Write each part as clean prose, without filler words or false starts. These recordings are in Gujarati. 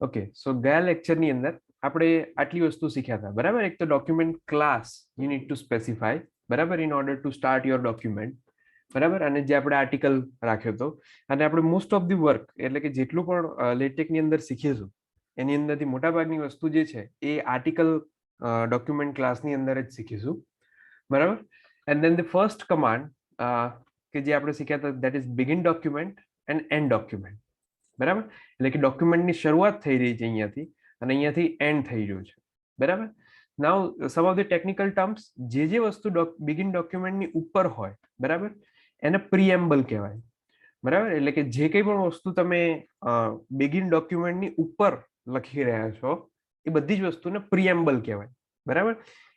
ઓકે, સો ગયા લેક્ચરની અંદર આપણે આટલી વસ્તુ શીખ્યા હતા, બરાબર. એક તો document class you need to specify, બરાબર, in order to start your document, બરાબર. અને જે આપણે આર્ટિકલ રાખ્યો હતો, અને આપણે મોસ્ટ ઓફ ધી વર્ક એટલે કે જેટલું પણ લેટેકની અંદર શીખીશું એની અંદરથી મોટાભાગની વસ્તુ જે છે એ આર્ટિકલ ડોક્યુમેન્ટ ક્લાસની અંદર જ શીખીશું, બરાબર. And then the first command કે જે આપણે શીખ્યા હતા, that is begin document and and document, બરાબર. એટલે કે ડોક્યુમેન્ટની શરૂઆત થઈ રહી છે અહીંયાથી અને અહીંયાથી એન્ડ થઈ રહ્યું છે, બરાબર. નાઉ સમ ઓફ ધ ટેકનિકલ ટર્મ્સ, જે વસ્તુ બિગિન ડોક્યુમેન્ટની ઉપર હોય, બરાબર, એને પ્રીએમ્બલ કહેવાય, બરાબર. એટલે કે જે કંઈ પણ વસ્તુ તમે બિગિન ડોક્યુમેન્ટની ઉપર લખી રહ્યા છો એ બધી જ વસ્તુને પ્રીએમ્બલ કહેવાય, બરાબર.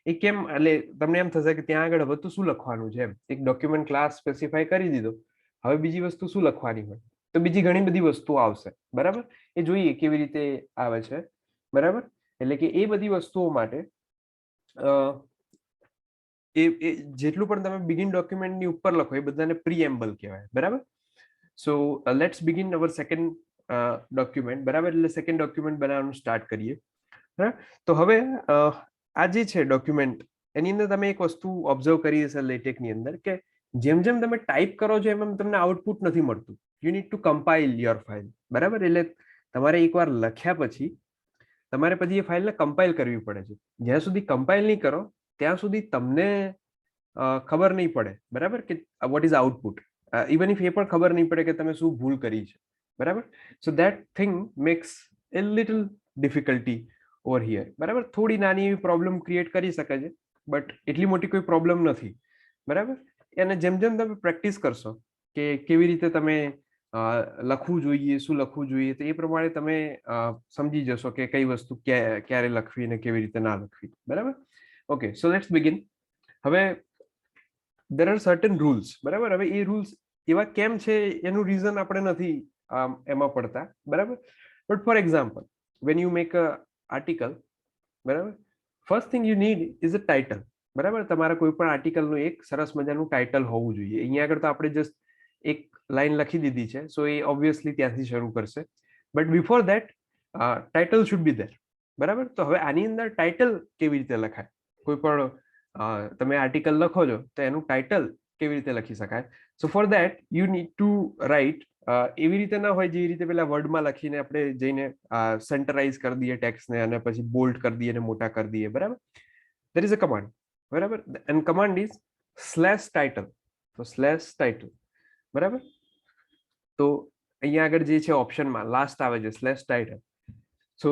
એ કેમ? એટલે તમને એમ થશે કે ત્યાં આગળ હવે તો શું લખવાનું છે, એમ એક ડોક્યુમેન્ટ ક્લાસ સ્પેસિફાય કરી દીધો, હવે બીજી વસ્તુ શું લખવાની હોય? તો બીજી ઘણી બધી વસ્તુઓ આવશે, બરાબર. એ જોઈએ કેવી રીતે આવે છે, બરાબર. એટલે કે એ બધી વસ્તુઓ માટે એ જેટલું પણ તમે બિગિન ડોક્યુમેન્ટની ઉપર લખો એ બધાને પ્રીએમ્બલ કહેવાય, બરાબર. So let's begin our second document, બરાબર. એટલે સેકન્ડ ડોક્યુમેન્ટ બનાવવાનું સ્ટાર્ટ કરીએ, બરાબર. તો હવે આ જે છે ડોક્યુમેન્ટ, એની અંદર તમે એક વસ્તુ ઓબ્ઝર્વ કરી હશે લેટેકની અંદર, કે જેમ જેમ તમે ટાઈપ કરો છો એમ તમને આઉટપુટ નથી મળતું. You need two compile your file, બરાબર. એટલે તમારે એકવાર લખ્યા પછી તમારે પછી એ ફાઇલને કમ્પાઇલ કરવી પડે છે. જ્યાં સુધી કમ્પાઇલ નહીં કરો ત્યાં સુધી તમને ખબર નહીં પડે, બરાબર, કે what is output. Even if એ પણ ખબર નહીં પડે કે તમે શું ભૂલ કરી છે, બરાબર. So that thing makes a little difficulty over here, બરાબર. થોડી નાની એવી પ્રોબ્લેમ ક્રિએટ કરી શકે છે, બટ એટલી મોટી કોઈ પ્રોબ્લેમ નથી, બરાબર. અને જેમ જેમ તમે પ્રેક્ટિસ કરશો કે કેવી રીતે તમે લખવું જોઈએ, શું લખવું જોઈએ, તો એ પ્રમાણે તમે સમજી જશો કે કઈ વસ્તુ ક્યારે લખવી ને કેવી રીતે ના લખવી, બરાબર. Okay, so let's begin. હવે દેર આર સર્ટન રૂલ્સ, બરાબર. હવે એ રૂલ્સ એવા કેમ છે એનું રીઝન આપણે નથી એમાં પડતા, બરાબર. But for example, when you make a article, બરાબર, first thing you need is a title, બરાબર. તમારા કોઈ પણ આર્ટિકલનું એક સરસ મજાનું ટાઇટલ હોવું જોઈએ. અહીંયા આગળ તો આપણે જસ્ટ એક લાઈન લખી દીધી છે, સો એ ઓબ્વિયસલી ત્યાંથી શરૂ કરશે, but before that title should be there, બરાબર. તો હવે આની અંદર ટાઇટલ કેવી રીતે લખાય? કોઈ પણ તમે આર્ટિકલ લખો છો તો એનું ટાઇટલ કેવી રીતે લખી શકાય? So for that you need to write, એવી રીતે ના હોય જે રીતે પેલા વર્ડમાં લખીને આપણે જઈને સેન્ટરાઇઝ કરી દઈએ ટેક્સ્ટને અને પછી બોલ્ડ કરી દઈએ અને મોટા કરી દઈએ, બરાબર. there is a command, બરાબર, and command is /title. તો /title, બરાબર. તો અહીંયા આગળ જે છે ઓપ્શનમાં લાસ્ટ આવે છે /title. સો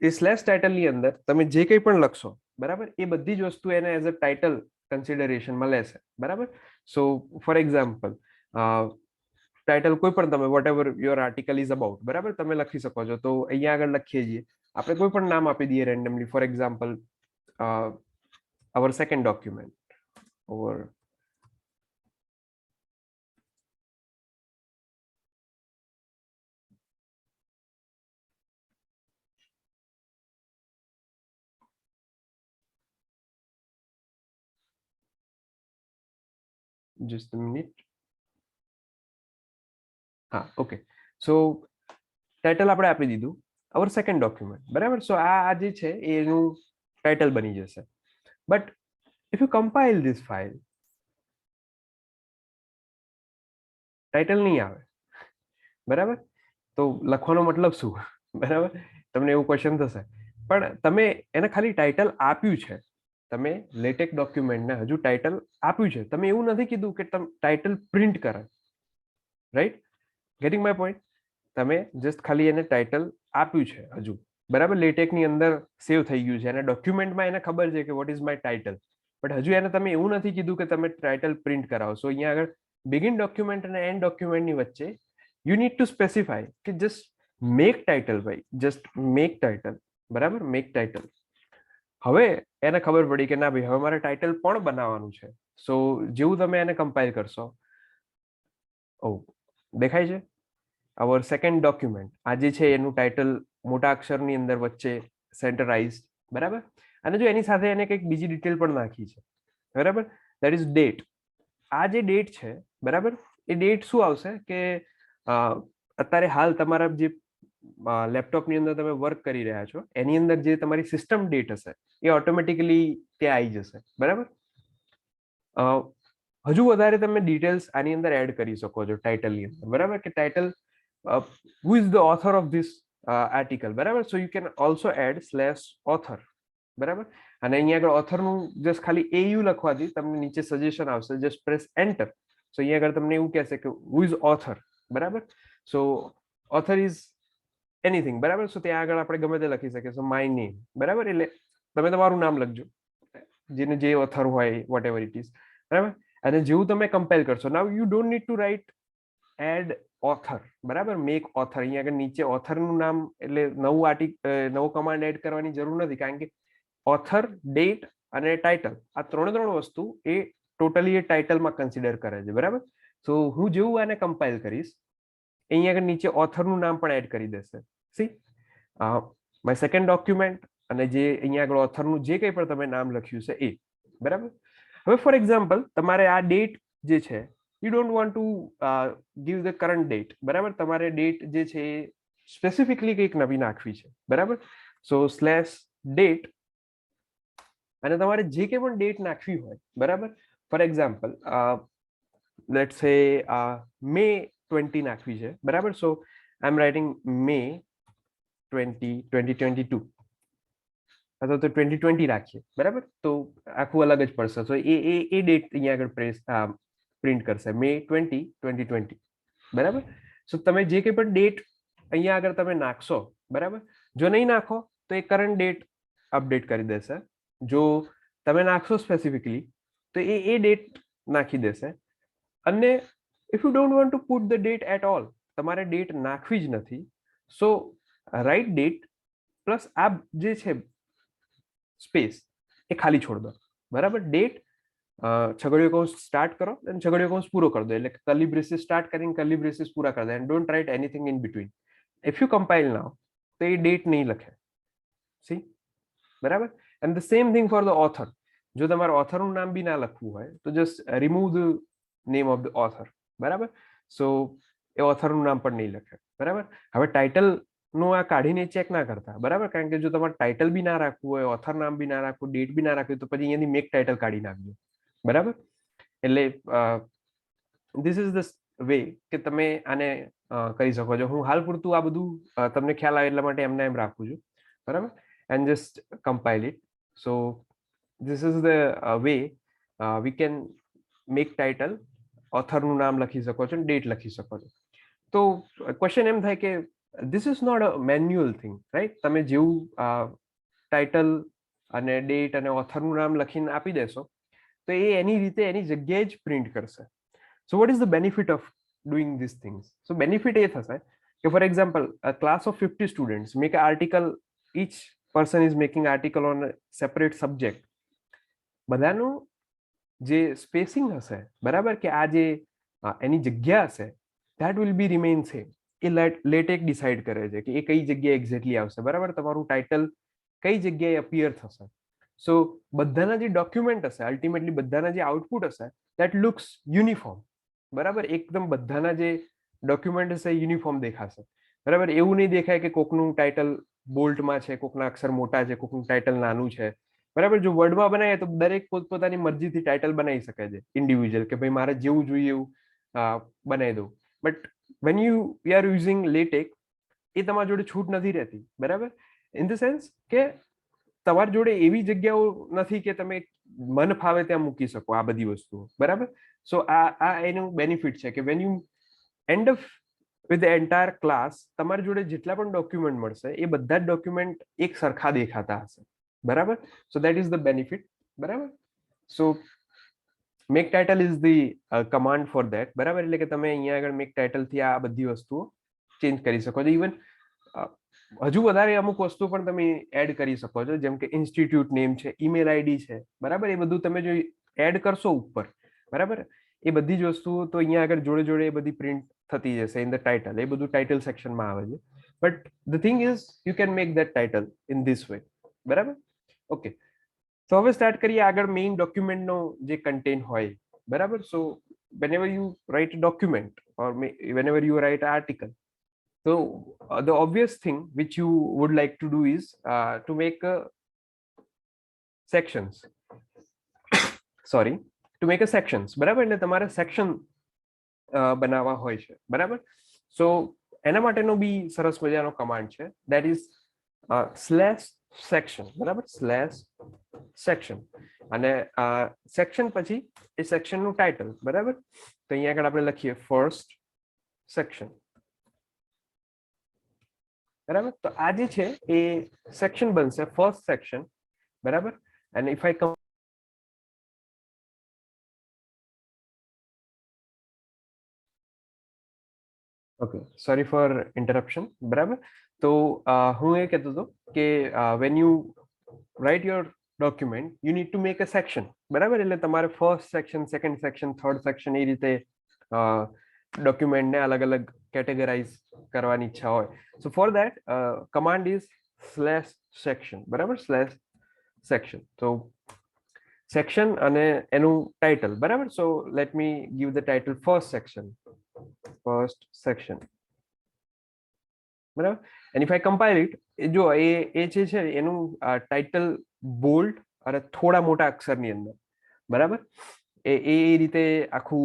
એ /title ની અંદર તમે જે કંઈ પણ લખશો, બરાબર, એ બધી જ વસ્તુ એને એઝ અ ટાઇટલ કન્સિડરેશનમાં લેશે, બરાબર. સો ફોર એક્ઝામ્પલ, ટાઇટલ કોઈ પણ તમે whatever your article is about, બરાબર, તમે લખી શકો છો. તો અહીંયા આગળ લખીએ છીએ આપણે, કોઈ પણ નામ આપી દઈએ randomly. For example, our second document, or just a minute. હા, ઓકે. સો ટાઇટલ આપણે આપી દીધું our second document, બરાબર. સો આ જે છે એનું ટાઇટલ બની જશે. But if you compile this file, title નહીં આવે, બરાબર. તો લખવાનો મતલબ શું? બરાબર, તમને એવું ક્વેશ્ચન થશે. પણ તમે એને ખાલી ટાઇટલ આપ્યું છે, તમે લેટેક ડોક્યુમેન્ટને હજુ ટાઇટલ આપ્યું છે, તમે એવું નથી કીધું કે તમે ટાઇટલ પ્રિન્ટ કરે, રાઈટ? Gating my point? તમે જસ્ટ ખાલી એને ટાઇટલ આપ્યું છે હજુ, બરાબર. લેટેકની અંદર સેવ થઈ ગયું છે અને ડોક્યુમેન્ટમાં એને ખબર છે કે what is my title, but હજુ એને તમે એવું નથી કીધું કે તમે ટાઇટલ પ્રિન્ટ કરાવો. સો અહીંયા આગળ બિગિન ડોક્યુમેન્ટ અને એન્ડ ડોક્યુમેન્ટની વચ્ચે યુ નીડ ટુ સ્પેસિફાય કે જસ્ટ મેક ટાઇટલ, ભાઈ, જસ્ટ મેક ટાઇટલ, બરાબર, મેક ટાઇટલ. હવે એને ખબર પડી કે ના ભાઈ, હવે મારે ટાઇટલ પણ બનાવવાનું છે. સો જેવું તમે એને કમ્પાઇલ કરશો, ઓ દેખાય છે our second document, આ જે છે એનું ટાઇટલ મોટા અક્ષરની અંદર વચ્ચે સેન્ટરાઇઝ, બરાબર. અને જો એની સાથે એને કંઈક બીજી ડિટેલ પણ નાખી છે, બરાબર, દેટ ઇઝ ડેટ. આ જે ડેટ છે, બરાબર, એ ડેટ શું આવશે કે અત્યારે હાલ તમારા જે લેપટોપની અંદર તમે વર્ક કરી રહ્યા છો એની અંદર જે તમારી સિસ્ટમ ડેટ હશે એ ઓટોમેટિકલી ત્યાં આવી જશે, બરાબર. હજુ વધારે તમે ડિટેલ્સ આની અંદર એડ કરી શકો છો ટાઇટલની અંદર, બરાબર, કે title who is the author of this article, બરાબર. So you can also add /author, બરાબર. અને અહીંયા આગળ ઓથરનું જસ્ટ ખાલી AU લખવાથી તમને નીચે સજેશન આવશે, જસ્ટ પ્રેસ એન્ટર. સો અહીંયા આગળ તમને એવું કહેશે કે હુ ઇઝ ઓથર, બરાબર. સો ઓથર ઇઝ એનીથિંગ, બરાબર. સો ત્યાં આગળ આપણે ગમે તે લખી શકીએ, સો માય નેમ, બરાબર. એટલે તમે તમારું નામ લખજો, જેને જે ઓથર હોય વોટ એવર ઇટ ઇઝ, બરાબર. અને જેવું તમે કમ્પાઇલ કરશો, now you don't need to write add author, બરાબર, મેક ઓથર. અહીંયા આગળ નીચે ઓથરનું નામ એટલે નવો કમાન્ડ એડ કરવાની જરૂર નથી, કારણ કે ઓથર, ડેટ અને ટાઇટલ આ ત્રણ વસ્તુ એ ટોટલી એ ટાઇટલમાં કન્સિડર કરે છે, બરાબર. તો હું જેવું આને કમ્પાઇલ કરીશ અહીંયા આગળ નીચે ઓથરનું નામ પણ એડ કરી દેશે. સી માય સેકન્ડ ડોક્યુમેન્ટ અને જે અહીંયા આગળ ઓથરનું જે કંઈ પણ તમે નામ લખ્યું છે એ, બરાબર. હવે ફોર એક્ઝામ્પલ તમારે આ ડેટ જે છે you don't want to give the current date, બરાબર. તમારે ડેટ જે છે એ સ્પેસિફિકલી કંઈક નવી નાખવી છે, બરાબર. સો /date અને તમારે જે કંઈ પણ ડેટ નાખવી હોય, બરાબર. ફોર એક્ઝામ્પલ લેટ્સ સે મે 20 નાખવી છે, બરાબર. સો આઈ એમ રાઇટિંગ મે 20 2022 અથવા તો 2020 રાખીએ, બરાબર. તો આખું અલગ જ પડશે. તો એ ડેટ અહીંયા આગળ પ્રિન્ટ કરશે મે 20 2020, બરાબર. સો તમે જે કંઈ પણ ડેટ અહીંયા આગળ તમે નાખશો, બરાબર, જો નહીં નાખો તો એ કરંટ ડેટ અપડેટ કરી દેશે. જો તમે નાખશો સ્પેસિફિકલી તો એ ડેટ નાખી દેશે. અને if you don't want to put the date at all, તમારે ડેટ નાખવી જ નથી, સો રાઇટ ડેટ પ્લસ આ જે છે સ્પેસ એ ખાલી છોડ દો, બરાબર. ડેટ છગડીયો કૌંસ સ્ટાર્ટ કરો અને છગડીયો કૌંસ પૂરો કરી દો, એટલે કર્લી બ્રેસીસ સ્ટાર્ટ કરીને કર્લી બ્રેસીસ પૂરા કરી દો, and don't write anything in between. If you compile now તો એ ડેટ નહીં લખે, સી, બરાબર. And the same thing for the author. જો તમારે ઓથરનું નામ બી ના લખવું હોય તો just remove the name of the author, બરાબર. સો એ ઓથરનું નામ પણ નહીં લખે, બરાબર. હવે ટાઇટલ નું આ કાઢીને ચેક ના કરતા, બરાબર, કારણ કે જો તમારે ટાઇટલ બી ના રાખવું હોય, ઓથર નામ બી ના રાખવું, ડેટ બી ના રાખવી, તો પછી અહીંયાથી મેક ટાઇટલ કાઢી નાખજો, બરાબર. એટલે ધીસ ઇઝ ધ વે કે તમે આને કરી શકો છો. હું હાલ પૂરતું આ બધું તમને ખ્યાલ આવે એટલા માટે એમને એમ રાખું છું, બરાબર. And just compile it. So this is the way we can make title. ઓથરનું નામ લખી શકો છો, ડેટ લખી શકો છો. તો ક્વેશ્ચન એમ થાય કે this is not a manual thing, right? તમે જેવું ટાઇટલ અને ડેટ અને ઓથરનું નામ લખીને આપી દેશો તો એ એની રીતે એની જગ્યાએ જ પ્રિન્ટ કરશે. So what is the benefit of doing this things? So benefit એ થશે કે for example a class of 50 students make an article, each person is making article on a separate subject. બધાનું જે સ્પેસિંગ હશે, બરાબર, કે આ જે એની જગ્યા હશે that will be remain same. A LaTeX decide કરે છે કે એ કઈ જગ્યાએ એક્ઝેક્ટલી આવશે, બરાબર. તમારું ટાઇટલ કઈ જગ્યાએ અપિયર થશે. સો બધાના જે ડોક્યુમેન્ટ હશે, અલ્ટિમેટલી બધાના જે આઉટપુટ હશે દેટ લુક્સ યુનિફોર્મ, બરાબર. એકદમ બધાના જે ડોક્યુમેન્ટ હશે યુનિફોર્મ દેખાશે, બરાબર. એવું નહીં દેખાય કે કોકનું ટાઇટલ બોલ્ટમાં છે, કોકના અક્ષર મોટા છે, કોકનું ટાઇટલ નાનું છે, બરાબર. જો વર્ડમાં બનાવીએ તો દરેક પોતપોતાની મરજીથી ટાઇટલ બનાવી શકે છે ઇન્ડિવિજ્યુઅલ, કે ભાઈ મારે જેવું જોઈએ એવું બનાવી દઉં. But when you are using LaTeX, એ તમારી જોડે છૂટ નથી રહેતી, બરાબર. ઇન ધ સેન્સ કે તમારી જોડે એવી જગ્યાઓ નથી કે તમે મન ફાવે ત્યાં મૂકી શકો આ બધી વસ્તુઓ, બરાબર. સો આ એનું બેનિફિટ છે કે when you end up with the entire class, તમારી જોડે જેટલા પણ ડોક્યુમેન્ટ મળશે એ બધા જ ડોક્યુમેન્ટ એક સરખા દેખાતા હશે, બરાબર. So that is the benefit, બરાબર. So make title is the command for that, બરાબર. એટલે કે તમે અહીંયા આગળ મેક ટાઇટલ થી આ બધી વસ્તુઓ ચેન્જ કરી શકો છો. ઇવન હજુ વધારે અમુક વસ્તુ પણ તમે એડ કરી શકો છો, જેમ કે ઇન્સ્ટિટ્યૂટ નેમ છે, ઈમેલ આઈડી છે, બરાબર. એ બધું તમે જો એડ કરશો ઉપર, બરાબર, એ બધી જ વસ્તુઓ તો અહીંયા આગળ જોડે જોડે એ બધી પ્રિન્ટ થતી જશે ઇન ધ ટાઇટલ. એ બધું ટાઇટલ સેક્શનમાં આવે છે. But the thing is you can make that title in this way, બરાબર. ઓકે, તો હવે સ્ટાર્ટ કરીએ આગળ મેઇન ડોક્યુમેન્ટનો જે કન્ટેન્ટ હોય, બરાબર. સો whenever you write a document or whenever you write an article, So the obvious thing which you would like to do is to make sections, sorry, to make a sections, બરાબર, એટલે તમારે સેક્શન બનાવવા હોય છે, બરાબર. સો એના માટેનો બી સરસ મજાનો કમાન્ડ છે, દેટ ઇઝ સ્લેશ સેક્શન, બરાબર, સ્લેશ સેક્શન. અને સેક્શન પછી એ સેક્શનનું ટાઇટલ, બરાબર. તો અહીંયા આગળ આપણે લખીએ ફર્સ્ટ સેક્શન, બરાબર. તો આ જે છે એ સેક્શન બનશે, ફર્સ્ટ સેક્શન, બરાબર. અને if I okay, sorry for interruption, બરાબર. તો હું એ કહેતો હતો કે when you write your document you need to make a section, બરાબર. એટલે તમારે first section, second section, third section એ રીતે ડોક્યુમેન્ટને અલગ અલગ કેટેગરાઇઝ કરવાની ઈચ્છા હોય. So for that command is slash section, બરાબર, સ્લેશ સેક્શન. તો સેક્શન અને એનું ટાઇટલ, બરાબર. So let me give the title first section, first section, બરાબર. And if I compile it, જો એ જે છે એનું ટાઇટલ બોલ્ડ અને થોડા મોટા અક્ષરની અંદર, બરાબર, એ રીતે આખું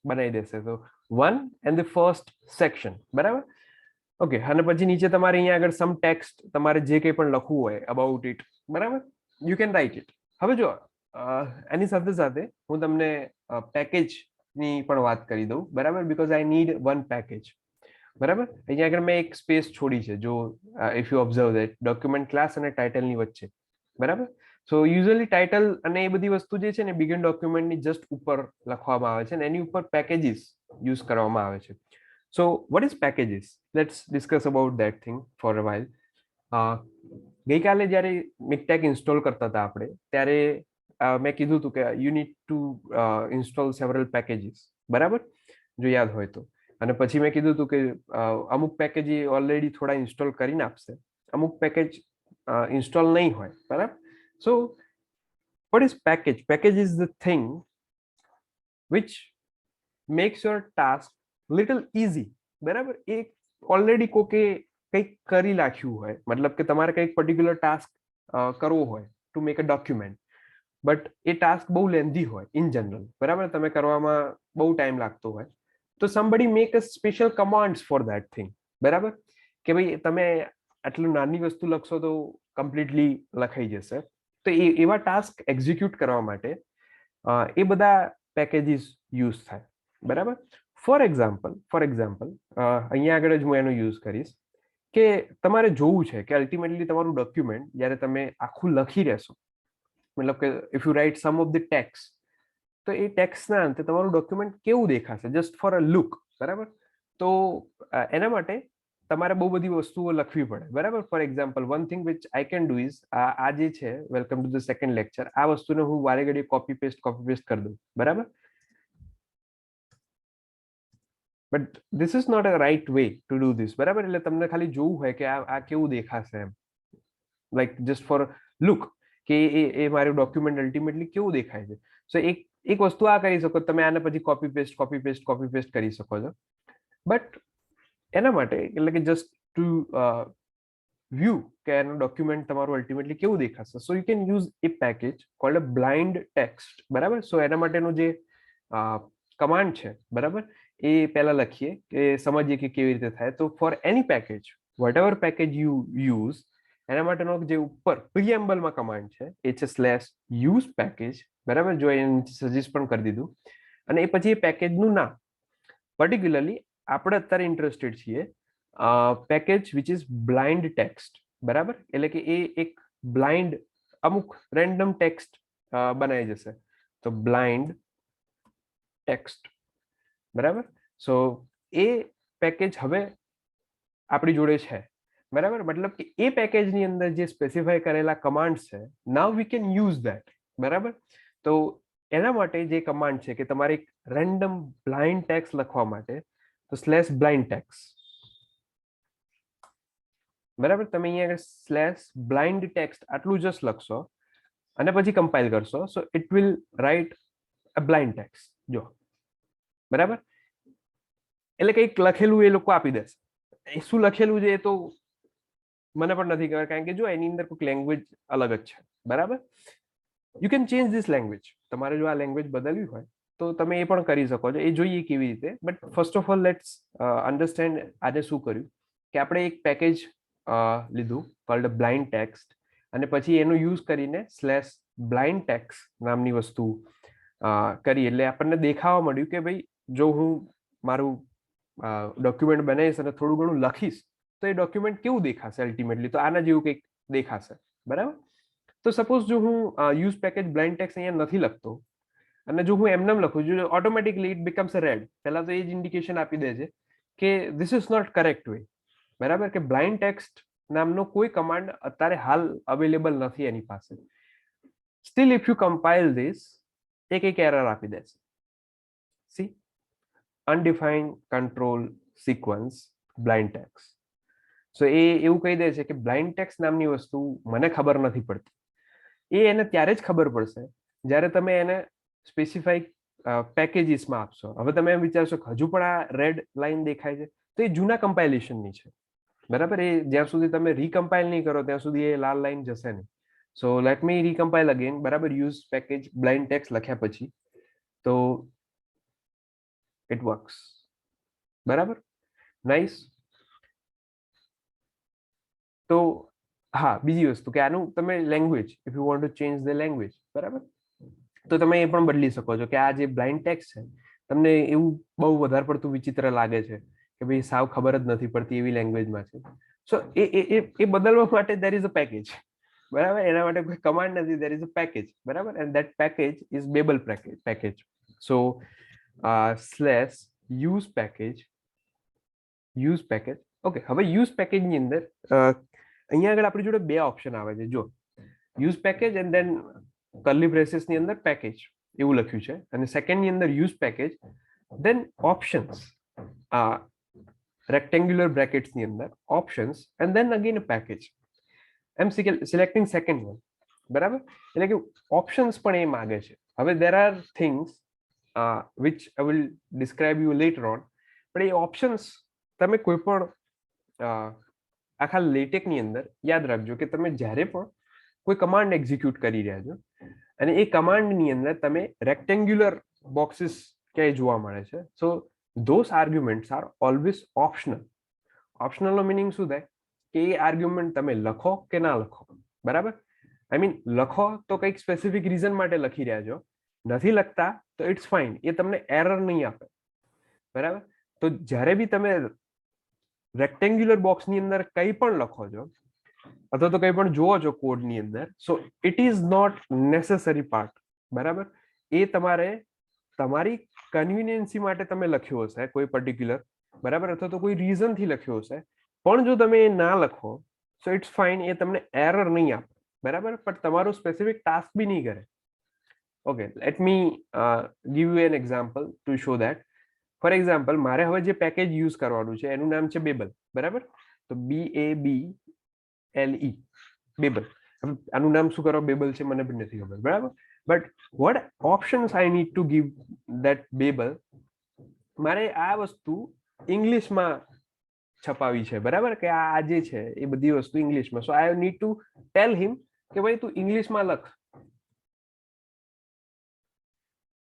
બનાવી દેશે. તો one and the first section, બરાબર. ઓકે, અને પછી નીચે તમારે અહીંયા આગળ સમ ટેક્સ્ટ તમારે જે કંઈ પણ લખવું હોય અબાઉટ ઇટ, બરાબર, યુ કેન રાઇટ ઇટ. હવે જો એની સાથે સાથે હું તમને પેકેજની પણ વાત કરી દઉં, બરાબર, because I need one package, બરાબર. અહીંયા આગળ મેં એક સ્પેસ છોડી છે, જો if you observe that document class અને ટાઇટલની વચ્ચે, બરાબર. સો યુઝ્યુઅલી ટાઇટલ અને એ બધી વસ્તુ જે છે ને બિગિન ડોક્યુમેન્ટની જસ્ટ ઉપર લખવામાં આવે છે અને એની ઉપર પેકેજીસ યુઝ કરવામાં આવે છે. સો what is packages? Let's discuss about that thing for a while. ગઈકાલે જ્યારે મિકટેક ઇન્સ્ટોલ કરતા હતા આપણે, ત્યારે મેં કીધું હતું કે you need two install several packages, બરાબર, જો યાદ હોય તો. અને પછી મેં કીધું હતું કે અમુક પેકેજ ઓલરેડી થોડા ઇન્સ્ટોલ કરીને આપશે, અમુક પેકેજ ઇન્સ્ટોલ નહીં હોય, બરાબર. સો what is package? Package is the thing which makes your task little easy, બરાબર. એ ઓલરેડી કોકે કંઈક કરી નાખ્યું હોય, મતલબ કે તમારે કંઈક પર્ટિક્યુલર ટાસ્ક કરવો હોય two make a document, but A task બહુ લેન્ધી હોય ઇન જનરલ, બરાબર, તમે કરવામાં બહુ ટાઈમ લાગતો હોય. તો somebody make a special commands for that thing, બરાબર, કે ભાઈ તમે આટલું નાની વસ્તુ લખશો તો કમ્પ્લીટલી લખાઈ જશે. તો એવા ટાસ્ક એક્ઝિક્યુટ કરવા માટે એ બધા પેકેજીસ યુઝ થાય, બરાબર. ફોર એક્ઝામ્પલ અહીંયા આગળ જ હું એનો યુઝ કરીશ કે તમારે જોવું છે કે અલ્ટિમેટલી તમારું ડોક્યુમેન્ટ જ્યારે તમે આખું લખી રહેશો, મતલબ કે if you write some of the text, તો એ ટેક્સના અંતે તમારું ડોક્યુમેન્ટ કેવું દેખાશે, જસ્ટ ફોર અ લુક, બરાબર. તો એના માટે તમારે બહુ બધી વસ્તુઓ લખવી પડે, બરાબર. For example one thing which I can do is, આ જે છે welcome to the second lecture, આ વસ્તુને હું વારે ઘડીએ કોપી પેસ્ટ કરી દઉં, બરાબર. But this is not a right way to do this, બરાબર. એટલે તમને ખાલી જોવું હોય કે આ કેવું દેખાશે એમ, લાઈક જસ્ટ ફોર લુક, કે એ મારું ડોક્યુમેન્ટ અલ્ટિમેટલી કેવું દેખાય છે. સો એક વસ્તુ આ કરી શકો તમે, આને પછી કોપી પેસ્ટ કરી શકો છો. બટ એના માટે એટલે કે જસ્ટ ટુ વ્યૂ કે એનું ડોક્યુમેન્ટ તમારું અલ્ટિમેટલી કેવું દેખાશે, સો you can use A package cold a blind text, બરાબર. સો એના માટેનું જે કમાન્ડ છે, બરાબર, એ પહેલા લખીએ કે સમજીએ કે કેવી રીતે થાય. તો for any package, whatever package you use, એના માટેનો જે ઉપર પ્રીએમ્બલમાં કમાન્ડ છે એ છે સ્લેશ યુઝ પેકેજ, બરાબર. જો એને સજેસ્ટ પણ કરી દીધું. અને એ પછી એ પેકેજનું નામ, પર્ટિક્યુલરલી આપણે અત્યારે ઇન્ટરેસ્ટેડ છીએ package which is blind text, બરાબર. એટલે કે એ એક બ્લાઇન્ડ અમુક રેન્ડમ ટેક્સ્ટ બનાવી જશે. તો બ્લાઇન્ડ ટેક્સ્ટ, બરાબર. સો એ પેકેજ હવે આપણી જોડે છે, બરાબર. મતલબ કે એ પેકેજની અંદર જે સ્પેસિફાય કરેલા કમાન્ડ્સ છે, નાઉ વી કેન યુઝ ધેટ, બરાબર. તો એના માટે જે કમાન્ડ છે કે તમારે એક રેન્ડમ બ્લાઇન્ડ ટેક્સ્ટ લખવા માટે, તો સ્લેશ બ્લાઇન્ડ ટેક્સ્ટ, બરાબર. તમે અહીંયા સ્લેશ બ્લાઇન્ડ ટેક્સ્ટ આટલું જસ્ટ લખશો અને પછી કમ્પાઇલ કરશો, so it will write a blind text, જો, બરાબર. એટલે કંઈક લખેલું એ લોકો આપી દેશે, એ શું લખેલું છે એ તો મને પણ નથી ખબર, કારણ કે જો એની અંદર કોઈક લેંગ્વેજ અલગ જ છે, બરાબર. You can change this language. તમારે જો આ લેંગ્વેજ બદલવી હોય તો તમે એ પણ કરી શકો છો. એ જોઈએ કેવી રીતે. But first of all let's understand આજે શું કર્યું કે આપણે એક પેકેજ લીધું કોલ્ડ બ્લાઇન્ડ ટેક્સ્ટ, અને પછી એનો યુઝ કરીને /બ્લાઇન્ડ ટેક્સ નામની વસ્તુ કરી. એટલે આપણને દેખાવા મળ્યું કે ભાઈ જો હું મારું ડોક્યુમેન્ટ બનાવીશ અને થોડું ઘણું લખીશ તો એ ડોક્યુમેન્ટ કેવું દેખાશે અલ્ટિમેટલી, તો આના જેવું કંઈક દેખાશે, બરાબર. તો સપોઝ જો હું યુઝ પેકેજ બ્લાઇન્ડ ટેક્સ અહીંયા નથી લખતો અને જો હું એમનેમ લખું છું, ઓટોમેટિકલી ઇટ બીકમ્સ રેડ. પહેલા તો એ જ ઇન્ડિકેશન આપી દે છે કે this is not correct way, બરાબર. કે બ્લાઇન્ડ ટેક્સ્ટ નામનો કોઈ કમાન્ડ અત્યારે હાલ અવેલેબલ નથી એની પાસે. Steel if you compile this, એક એરર આપી દેશે. C, undefined control sequence blind text. સો એ એવું કહી દે છે કે બ્લાઇન્ડ ટેક્સ્ટ નામની વસ્તુ મને ખબર નથી પડતી. એ એને ત્યારે જ ખબર પડશે જ્યારે તમે એને સ્પેસિફાઈક પેકેજીસમાં આપશો. હવે તમે એમ વિચારશો કે હજુ પણ આ રેડ લાઈન દેખાય છે, તો એ જૂના કમ્પાઇલેશનની છે, બરાબર. એ જ્યાં સુધી તમે રીકમ્પાઇલ નહીં કરો ત્યાં સુધી એ લાલ લાઈન જશે નહીં. So let me recompile again, બરાબર. યુઝ પેકેજ બ્લાઇન્ડ ટેક્સ્ટ લખ્યા પછી તો ઇટ વર્ક્સ, બરાબર. નાઇસ. તો હા, બીજી વસ્તુ કે આનું તમે language, if you want to change the language, બરાબર, તો તમે એ પણ બદલી શકો છો. કે આ જે બ્લાઇન્ડ ટેક્સ્ટ છે તમને એવું બહુ વધારે પડતું વિચિત્ર લાગે છે કે ભાઈ સાવ ખબર જ નથી પડતી એવી લેંગ્વેજમાં છે, સો એ બદલવા માટે દેર ઇઝ અ પેકેજ, બરાબર. એના માટે કોઈ કમાન્ડ નથી, દેર ઇઝ અ પેકેજ, બરાબર. And that package is babel package. So /use package. Okay, હવે યુઝ પેકેજની અંદર અહીંયા આગળ આપણી જોડે બે ઓપ્શન આવે છે. જો use package and then curly બ્રેસીસની અંદર પેકેજ એવું લખ્યું છે, અને સેકન્ડની અંદર use package then options, rectangular બ્રેકેટ્સની અંદર options and then again package. એમ સિલેક્ટિંગ સેકન્ડ વન, બરાબર. એટલે કે ઓપ્શન્સ પણ એ માગે છે. હવે there are things which I will describe you later on, પણ એ ઓપ્શન્સ તમે કોઈ પણ આખા લેટેકની અંદર યાદ રાખજો કે તમે જ્યારે પણ કોઈ કમાન્ડ એક્ઝિક્યુટ કરી રહ્યા છો અને એ કમાન્ડની અંદર તમે રેક્ટેન્ગ્યુલર બોક્સીસ ક્યાંય જોવા મળે છે, so those arguments are always optional. ઓપ્શનલનો મિનિંગ શું થાય કે એ આર્ગ્યુમેન્ટ તમે લખો કે ના લખો, બરાબર. આઈ મીન લખો તો કંઈક સ્પેસિફિક રીઝન માટે લખી રહ્યા છો, નથી લખતા તો ઇટ્સ ફાઇન, એ તમને એરર નહીં આપે, બરાબર. તો જ્યારે બી તમે રેક્ટેન્ગ્યુલર બોક્સની અંદર કંઈ પણ લખો છો અથવા તો કંઈ પણ જોવો છો કોડની અંદર, so it is not necessary part, બરાબર. એ તમારે તમારી કન્વિનિયન્સી માટે તમે લખ્યો હશે કોઈ પર્ટિક્યુલર, બરાબર, અથવા તો કોઈ રીઝનથી લખ્યો હશે, પણ જો તમે એ ના લખો સો ઇટ્સ ફાઇન, એ તમને એરર નહીં આપે, બરાબર. પણ તમારો સ્પેસિફિક ટાસ્ક બી નહીં કરે. Okay, late me give you an example to show that. For example, મારે હવે જે પેકેજ યુઝ કરવાનું છે એનું નામ છે બેબલ, બરાબર. તો BABLE, બેબલ. આનું નામ શું કરવા બેબલ છે મને પણ નથી ખબર, બરાબર. But what options I need to give that babel, મારે આ વસ્તુ ઇંગ્લિશમાં છપાવી છે, બરાબર. કે આ જે છે એ બધી વસ્તુ ઇંગ્લિશમાં, સો આઈ નીડ ટુ ટેલ હિમ કે ભાઈ તું ઇંગ્લિશમાં લખ,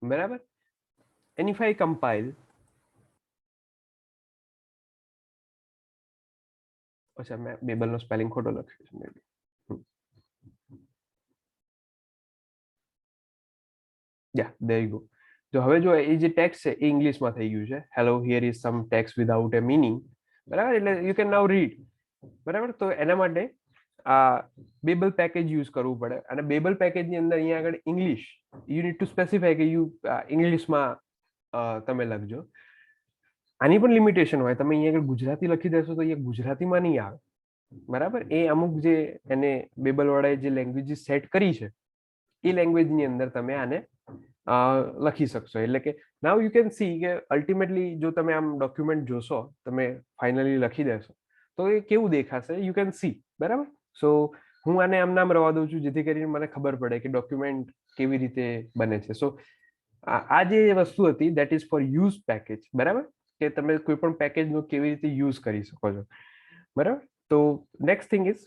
બરાબર. એન્ડ ઇફ આઈ કમ્પાઇલ, અચ્છા મેં બેબલનો સ્પેલિંગ ખોટો લખ્યો છે મે બી. યા ધેર યુ ગો. તો હવે જો એ જે ટેક્સ્ટ છે એ ઇંગ્લિશમાં થઈ ગયું છે. Hello, here is sum text without A meaning, બરાબર. એટલે યુ કેન નાઉ રીડ, બરાબર. તો એના માટે આ બેબલ પેકેજ યુઝ કરવું પડે, અને બેબલ પેકેજની અંદર અહીંયા આગળ English you need to specify કે યુ ઇંગ્લિશમાં તમે લખજો. આની પણ લિમિટેશન હોય, તમે અહીંયા આગળ ગુજરાતી લખી દેશો તો અહીંયા ગુજરાતીમાં નહીં આવે, બરાબર. એ અમુક જે એને બેબલ વાળાએ જે લેંગ્વેજીસ સેટ કરી છે એ લેંગ્વેજની અંદર તમે આને લખી શકશો. એટલે કે નાઉ યુ કેન સી કે અલ્ટિમેટલી જો તમે આમ ડોક્યુમેન્ટ જોશો, તમે ફાઇનલી લખી દેશો તો એ કેવું દેખાશે યુ કેન સી, બરાબર. સો હું આને આમ નામ રવા દઉં છું જેથી કરીને મને ખબર પડે કે ડોક્યુમેન્ટ કેવી રીતે બને છે. સો આ જે વસ્તુ હતી that is four use package, બરાબર. કે તમે કોઈ પણ પેકેજનો કેવી રીતે યુઝ કરી શકો છો, બરાબર. તો નેક્સ્ટ થિંગ ઇઝ,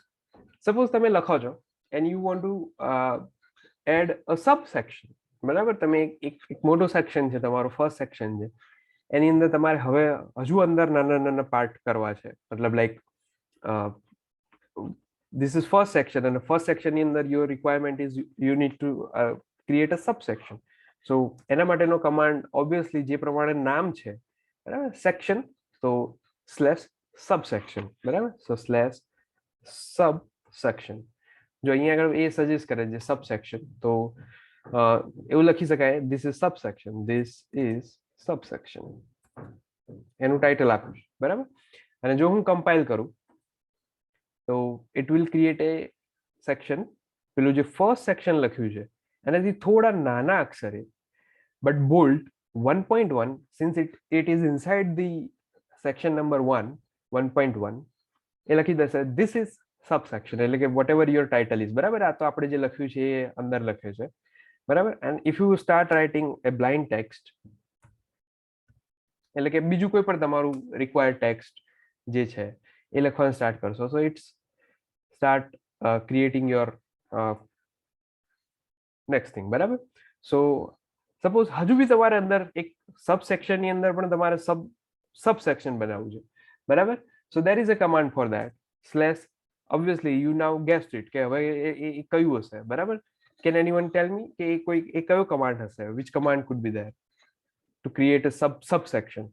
સપોઝ તમે લખો છો and you want to add a subsection, બરાબર. તમે એક મોટો સેક્શન છે, તમારો ફર્સ્ટ સેક્શન છે, એની અંદર તમારે હવે હજુ અંદર નાના નાના પાર્ટ કરવા છે, મતલબ like this is first section, and the first section ની અંદર your requirement is you need to create a subsection. So એના માટેનો કમાન્ડ ઓબ્વિયસલી જે પ્રમાણે નામ છે, બરાબર, સેક્શન, તો સ્લેશ સબસેક્શન, બરાબર. સો સ્લેશ સબસેક્શન. જો અહીંયા આગળ એ સજેસ્ટ કરે છે સબસેક્શન, તો એવું લખી શકાય this is subsection, this is subsection, એનું ટાઇટલ આપ્યું છે, બરાબર. અને જો હું કમ્પાઇલ કરું તો it will create a section. પેલું જે ફર્સ્ટ સેક્શન લખ્યું છે એનાથી થોડા નાના અક્ષરે but bold 1.1, since it is inside the section number 1.1, એ લખી દેશે ધીસ ઇઝ સબસેક્શન, એટલે કે whatever your title is, બરાબર. આ તો આપણે જે લખ્યું છે એ અંદર લખ્યું છે, બરાબર. And if you start writing A blind text, એટલે કે બીજું કોઈ પણ તમારું રિક્વાયર્ડ ટેક્સ્ટ જે છે એ લખવાનું સ્ટાર્ટ કરશો, so it's start creating your next thing, બરાબર. સો સપોઝ હજુ બી તમારે અંદર એક સબસેક્શન ની અંદર પણ તમારે સબસેક્શન બનાવવું છે, બરાબર. So there is a command for that, slash, obviously you now guessed it, કે હવે એ કયું હશે, બરાબર. કેન એનીવન ટેલ મી કે એ કયો કમાન્ડ હશે, which command food B there to create a subsection?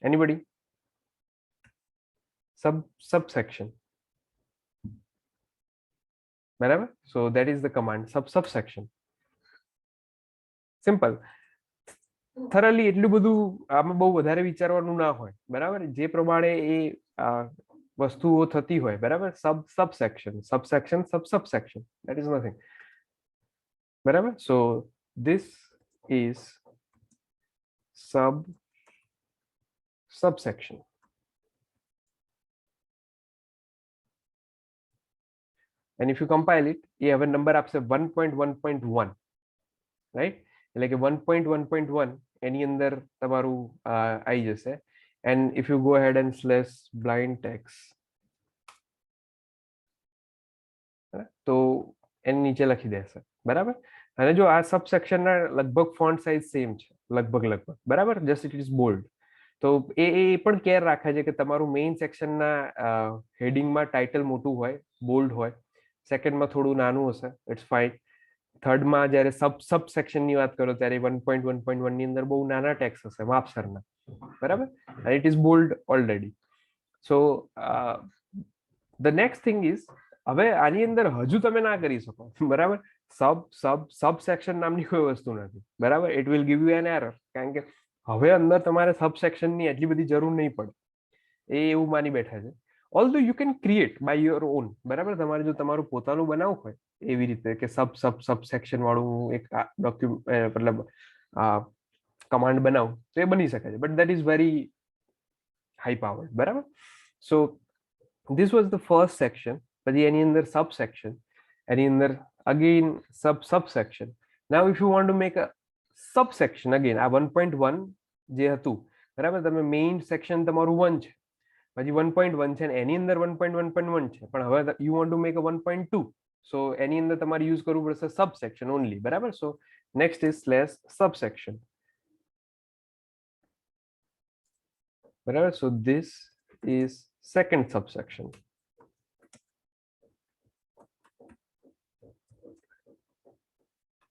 Anybody? Subsection, બરાબર. So that is the command subsection. Simple. થરલી એટલું બધું આમાં બહુ વધારે વિચારવાનું ના હોય, બરાબર. જે પ્રમાણે એ વસ્તુઓ થતી હોય, બરાબર. Subsection, subsection, that is nothing, બરાબર. So this is subsection. And if you compile it, ये હવે નંબર આપશે 1.1.1, રાઈટ. એટલે કે 1.1.1 એની અંદર તમારું આવી જશે. And if you go head and slash blind text, તો એની નીચે લખી દેશે, બરાબર. અને જો આ સબસેક્શનના લગભગ ફોન્ટ સાઇઝ સેમ છે, લગભગ, બરાબર. Just it is bold. તો એ પણ કેર રાખે છે કે તમારું મેઇન સેક્શનના હેડિંગમાં ટાઇટલ મોટું હોય, બોલ્ડ હોય, સેકન્ડમાં થોડું નાનું હશે, ઇટ્સ ફાઇન. થર્ડમાં જ્યારે સબસેક્શનની વાત કરો ત્યારે 1.1.1 ની અંદર બહુ નાના ટેક્સ હશે, માપસરના, બરાબર. અને it is bold already. So the next thing is, હવે આની અંદર હજુ તમે ના કરી શકો, બરાબર. સબસેક્શન નામની કોઈ વસ્તુ નથી, બરાબર. It will give you an error, કારણ કે હવે અંદર તમારે સબસેક્શનની એટલી બધી જરૂર નહીં પડે, એ એવું માની બેઠા છે. Although you can create by your own, બરાબર. તમારે જો તમારું પોતાનું બનાવવું હોય એવી રીતે કે સબસેક્શન વાળું એક મતલબ કમાન્ડ બનાવું, તો એ બની શકે છે, but that is very high power, બરાબર. So this was the first section. પછી એની અંદર સબસેક્શન, એની અંદર again subsection. Now if you want to make a subsection again, આ 1.1 જે હતું, બરાબર, તમે મેઇન સેક્શન તમારું 1 છે, પછી 1.1 છે, એની અંદર 1.1.1 છે, પણ હવે you want to make a 1.2, so એની અંદર તમારે યુઝ કરવું પડશે સબસેક્શન ઓનલી, બરાબર. So next is slash subsection, બરાબર. So this is second subsection,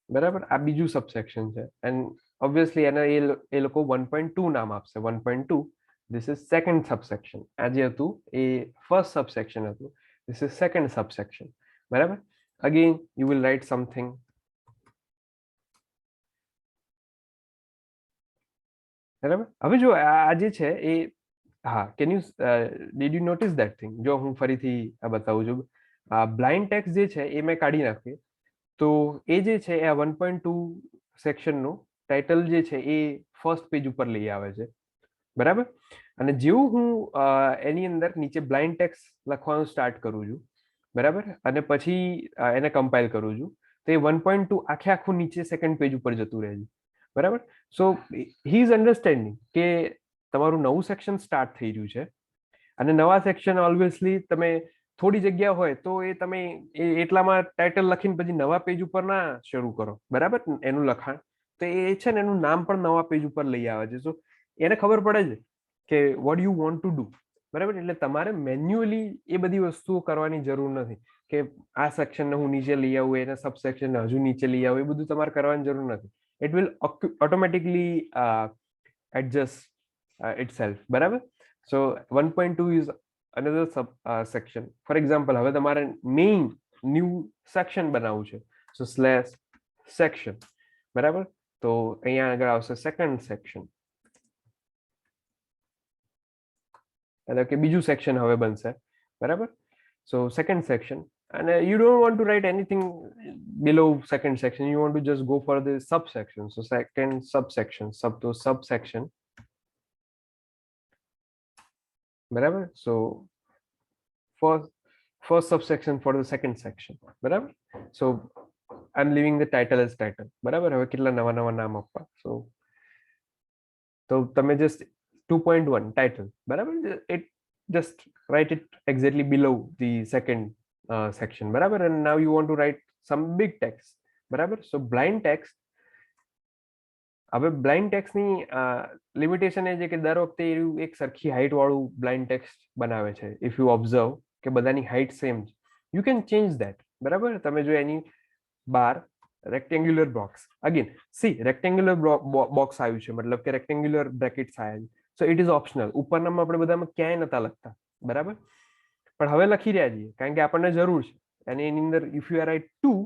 બરાબર. આ બીજું સબસેક્શન છે, એન્ડ ઓબ્વિયસલી એને એ લોકો 1.2 નામ આપશે. 1.2, this is second subsection. આ જે હતું એ first subsection હતું, this is second subsection, બરાબર. Again you will write something, બરાબર. હવે જો આ જે છે એ, હા, can you did you notice that thing? જો હું ફરીથી આ બતાવું છું, બ્લાઇન્ડ ટેક્સ્ટ જે છે એ મેં કાઢી નાખી, તો એ જે છે એ 1.2 સેક્શનનું ટાઇટલ જે છે એ ફર્સ્ટ પેજ ઉપર લઈ આવે છે, બરાબર. અને જેવું હું એની અંદર નીચે બ્લાઇન્ડ ટેક્સ લખવાનું સ્ટાર્ટ કરું છું, બરાબર, અને પછી એને કમ્પાઇલ કરું છું, તો એ 1.2 આખે આખું નીચે સેકન્ડ પેજ ઉપર જતું રહે છે, બરાબર. સો હી ઇઝ અન્ડરસ્ટેન્ડિંગ કે તમારું નવું સેક્શન સ્ટાર્ટ થઈ રહ્યું છે, અને નવા સેક્શન ઓબ્વિયસલી તમે થોડી જગ્યા હોય તો એ તમે એટલામાં ટાઇટલ લખીને પછી નવા પેજ ઉપર ના શરૂ કરો, બરાબર, એનું લખાણ. તો એ છે ને એનું નામ પણ નવા પેજ ઉપર લઈ આવે છે. સો એને ખબર પડે છે કે what you want to do, બરાબર. એટલે તમારે મેન્યુઅલી એ બધી વસ્તુઓ કરવાની જરૂર નથી કે આ સેક્શનને હું નીચે લઈ આવું, એને સબ સેક્શનને હજુ નીચે લઈ આવું, એ બધું તમારે કરવાની જરૂર નથી. It will automatically adjust itself, બરાબર. સો 1.2 is another sub section. For example, હવે તમારે મેઇન ન્યૂ સેક્શન બનાવવું છે, સો સ્લેશ સેક્શન, બરાબર. તો અહીંયા આગળ આવશે સેકન્ડ સેક્શન, એટલે કે બીજું સેક્શન હવે બનશે, બરાબર. So second section, and you don't want to write anything below second section, you want to just go for the subsection. So second subsection, subsection, બરાબર. સો first subsection for the second section, બરાબર. સો I'm leaving the title as title, બરાબર. હવે કેટલા નવા નવા નામ આપવા, તો તમે just 2.1 title, બરાબર, it just write it exactly below the second section, બરાબર. And now you want to write some big text, બરાબર. So blind text, હવે બ્લાઇન્ડ ટેક્સ્ટની લિમિટેશન એ છે કે દર વખતે એક સરખી હાઇટ વાળું બ્લાઇન્ડ ટેક્સ્ટ બનાવે છે. ઇફ યુ ઓબ્ઝર્વ કે બધાની હાઇટ સેમ છે, યુ કેન ચેન્જ ધેટ, બરાબર. તમે જો એની બાર rectangular box, again see rectangular box આવ્યું છે, મતલબ કે રેક્ટેન્ગ્યુલર બ્રેકેટ્સ આવ્યા છે, સો ઇટ ઇઝ ઓપ્શનલ. ઉપરનામાં આપણે બધામાં ક્યાંય નતા લખતા, બરાબર, પણ હવે લખી રહ્યા છીએ કારણ કે આપણને જરૂર છે. અને એની અંદર ઇફ યુ આર રાઇટ 2,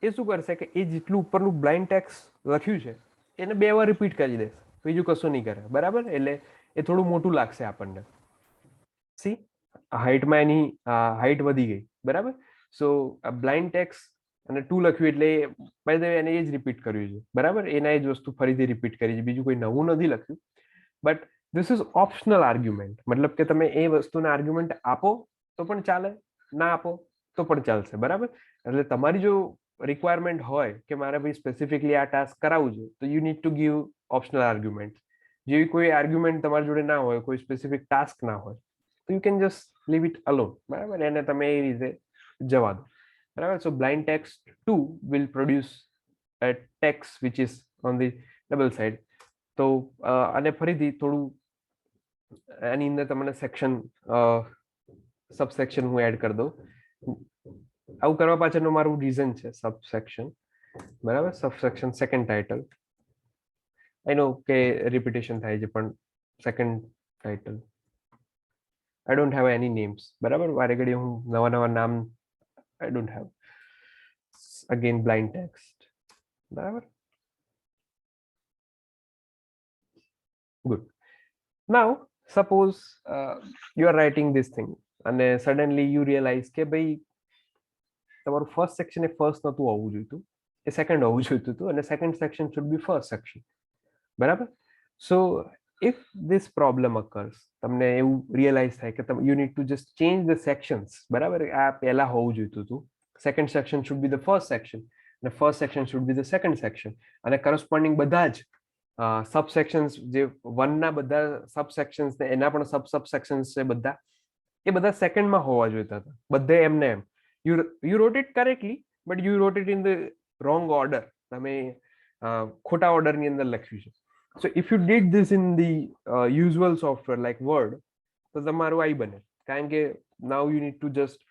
એ શું કરશે કે એ જેટલું ઉપરનું બ્લાઇન્ડ ટેક્સ્ટ લખ્યું છે એને 2 વાર રિપીટ કરી દેશે, બીજું કશું નહીં કરે, બરાબર. એટલે એ થોડું મોટું લાગશે આપણને. સી હાઇટમાં એની હાઇટ વધી ગઈ, બરાબર. સો બ્લાઇન્ડ ટેક્સ્ટ અને 2 લખ્યું એટલે બાય ધ વે એને એ જ રિપીટ કર્યું છે, બરાબર. એના એ જ વસ્તુ ફરીથી રિપીટ કરી છે, બીજું કોઈ નવું નથી લખ્યું. But this is optional argument, મતલબ કે તમે એ વસ્તુને આર્ગ્યુમેન્ટ આપો તો પણ ચાલે, ના આપો તો પણ ચાલશે, બરાબર. એટલે તમારી જો રિક્વાયરમેન્ટ હોય કે મારે ભાઈ સ્પેસિફિકલી આ ટાસ્ક કરાવવું છે, તો you need to give optional argument. જેવી કોઈ આર્ગ્યુમેન્ટ તમારી જોડે ના હોય, કોઈ સ્પેસિફિક ટાસ્ક ના હોય, તો you can just leave it alone, બરાબર. એને તમે એ રીતે જવા દો, બરાબર. So blind text 2 will produce a text which is on the double side. તો અને ફરીથી થોડું આની અંદર તમને સેક્શન સબસેક્શન હું એડ કરી દઉં. આવું કરવા પાછળનું મારું રીઝન છે સબસેક્શન, બરાબર. Subsection second title, I know કે રિપીટેશન થાય છે, પણ second title I don't have any names, બરાબર. વારે ઘડી હું નવા નવા નામ I don't have. Again blind text, બરાબર. Good. Now suppose you are writing this thing અને સડનલી યુ રિયલાઇઝ કે ભાઈ તમારું ફર્સ્ટ સેક્શન એ ફર્સ્ટ નહોતું હોવું જોઈતું, એ સેકન્ડ હોવું જોઈતું હતું, અને second section should be first section, બરાબર. So if this problem occurs, તમને એવું રિયલાઇઝ થાય કે you need to just change the sections, બરાબર. આ પહેલા હોવું જોઈતું હતું, second section should be the first section, અને first section should be the second section, અને કરસ્પોન્ડિંગ બધા જ સબસેક્શન્સ જે વનના બધા સબસેક્શન્સ ને એના પણ સબસેક્શન્સ છે બધા, એ બધા સેકન્ડમાં હોવા જોઈતા હતા, બધે એમને એમ. You wrote it correctly, but you wrote it in the wrong order, તમે ખોટા ઓર્ડરની અંદર લખ્યું છે. So if you did this in the usual software like word, તો તમારું આઈ બને, કારણ કે now you need to just,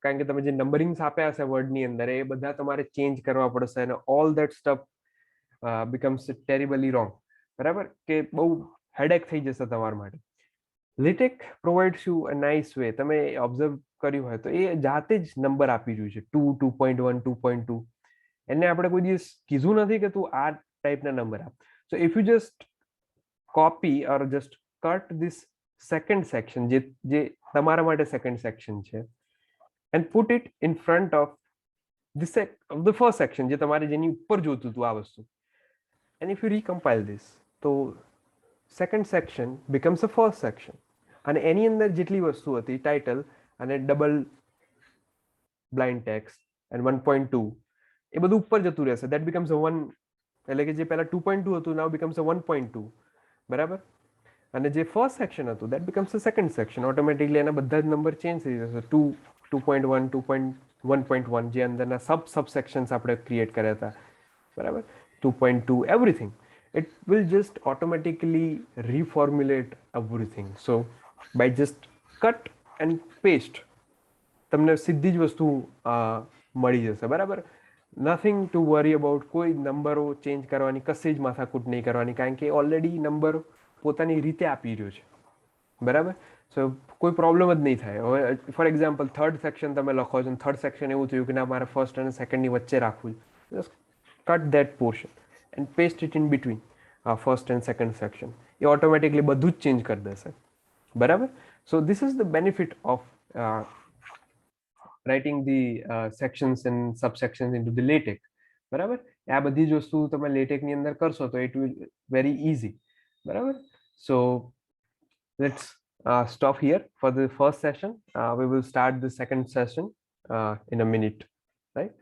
કારણ કે તમે જે નંબરિંગ્સ આપ્યા હશે વર્ડની અંદર એ બધા તમારે ચેન્જ કરવા પડશે, અને all that stuff becomes terribly wrong, બરાબર, કે બહુ હેડેક થઈ જશે તમારા માટે. LaTeX provides you a nice way. તમે ઓબ્ઝર્વ કર્યું હોય તો એ જાતે જ નંબર આપી રહ્યું છે, 2, 2.1, 2.2. એને આપણે કોઈ દિવસ કીધું નથી કે તું આ ટાઈપના નંબર આપ. સો if you just copy or just cut this second section, જે તમારા માટે સેકન્ડ સેક્શન છે, and put it in front of the first section, જે તમારે જેની ઉપર જોતું હતું આ વસ્તુ. And if you recompile this, તો second section becomes a first section અને એની અંદર જેટલી વસ્તુ હતી ટાઇટલ અને ડબલ બ્લાઇન્ડ ટેક્સ્ટ એન્ડ 1.2 એ બધું ઉપર જતું રહેશે. દેટ becomes a 1, એટલે કે જે પહેલા 2.2 હતું નાઉ becomes a 1.2, બરાબર. અને જે ફર્સ્ટ સેક્શન હતું that becomes a second section. Automatically એના બધા જ નંબર ચેન્જ થઈ જશે. 2, 2.1, 2.1.1 જે અંદરના સબ સેક્શન્સ આપણે ક્રિએટ કર્યા હતા, બરાબર. 2.2 everything, it will just automatically reformulate everything. So by just cut and paste તમને સીધી જ વસ્તુ મળી જશે, બરાબર. Nothing to worry about. કોઈ નંબરો ચેન્જ કરવાની કશી જ માથાકૂટ નહીં કરવાની, કારણ કે ઓલરેડી નંબર પોતાની રીતે આપી રહ્યો છે, બરાબર. સો કોઈ પ્રોબ્લેમ જ નહીં થાય. હવે ફોર એક્ઝામ્પલ થર્ડ સેક્શન તમે લખો છો, થર્ડ સેક્શન એવું થયું કે ના મારે ફર્સ્ટ અને સેકન્ડની વચ્ચે રાખવું છે, just cut that portion and paste it in between first and second section. A automatically બધું જ ચેન્જ કરી દેશે, બરાબર. So this is the benefit of writing the sections and subsections into the LaTeX, બરાબર. આ બધી જ વસ્તુ તમે LaTeX ની અંદર કરશો તો it will very easy, બરાબર. So let's stop here for the first session. We will start the second session in a minute, right?